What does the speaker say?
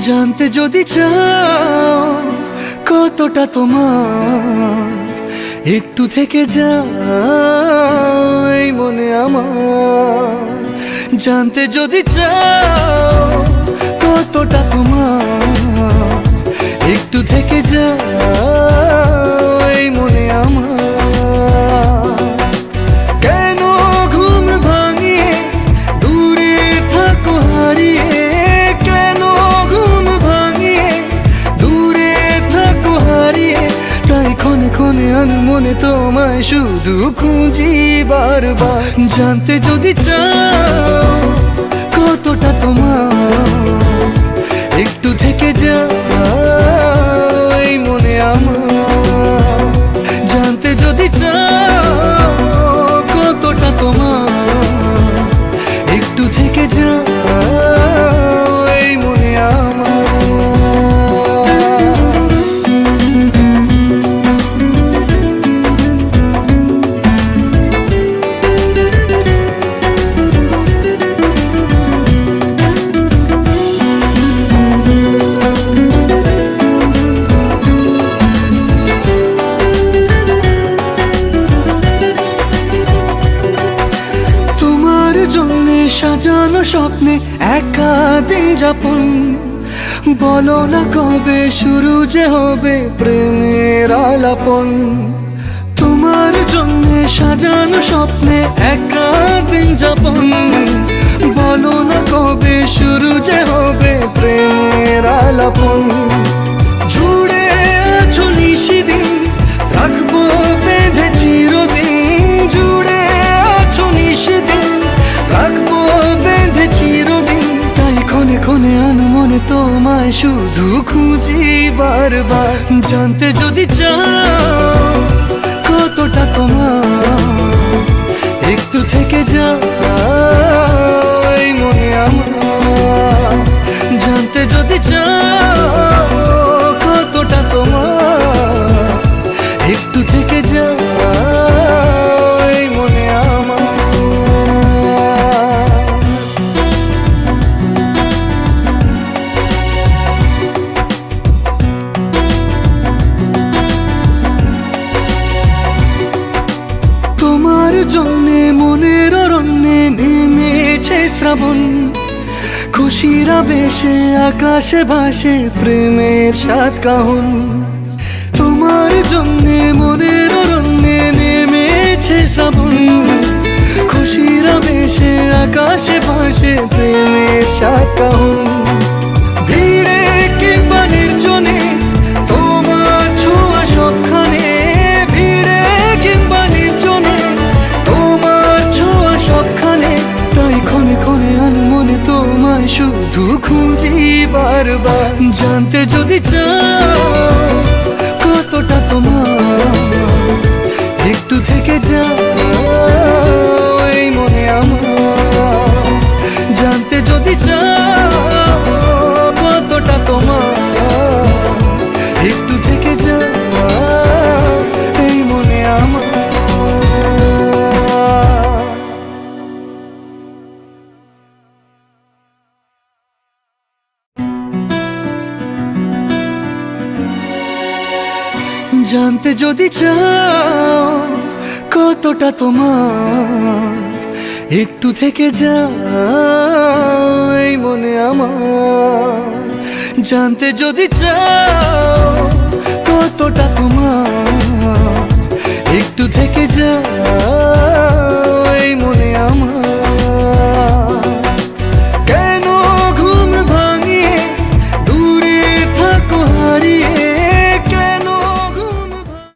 জানতে যদি চাও কতটা তোমার, একটু থেকে যাও এই মনে আমার। জানতে যদি চাও কতটা তোমার, একটু থেকে যাও এই মনে আমার। কেন ঘুম ভাঙিয়ে দূরে থাকো হারিয়ে, কেন ঘুম ভাঙিয়ে দূরে থাকো হারিয়ে, তাই ক্ষণে ক্ষণে আমি মনে তোমায় শুধু খুঁজি বারবার। জানতে যদি চাও কতটা তোমার, একটু থেকে যাও এই মনে আমার। জানতে যদি চাও কতটা তোমার, একটু থেকে যাও এই মনে আমার। সাজানো স্বপ্নে একা দিন যাপন, বলো না কবে শুরু যে হবে প্রেমের আলাপন। তোমার জন্য সাজানো স্বপ্নে একা দিন যাপন, বলো না কবে শুরু যে হবে প্রেমের আলাপন। জুড়ে আছো নিশিদিন, রাখবো বেঁধে চিরদিন। জুড়ে আছো নিশিদিন, রাখবো বেঁধে চিরদিন, তাই ক্ষণে ক্ষণে আনমনে তোমায় শুধু খুঁজি বারবার। জানতে যদি চাও কতটা তোমার, একটু থেকে যাও এই মনে আমার। জানতে যদি চাও কতটা তোমার, একটু থেকে যাও এই মনে আমার। তোমার জন্যে মনের অরণ্যে নেমেছে শ্রাবণ, খুশির আবেশে আকাশে ভাসে প্রেমের সাত কাহন। তোমার জন্যে মনের অরণ্যে নেমেছে শ্রাবণ, খুশির আবেশে আকাশে ভাসে প্রেমের সাত কাহন। ভিড়ে কিংবা নির্জনে তোমার ছোঁয়া সবখানে, ভিড়ে কিংবা নির্জনে তোমার ছোঁয়া সবখানে, তাই ক্ষণে ক্ষণে আনমনে তোমায় শুধু খুঁজি বারবার। জানতে যদি চাও কতটা তোমার, একটু থেকে যাও এই মনে আমার। জানতে যদি চাও কতটা তোমার, একটু থেকে যাও এই মনে আমার। জানতে যদি চাও কতটা তোমার, একটু থেকে যাও এই মনে আমার। জানতে যদি চাও কতটা তোমার, একটু থেকে যাও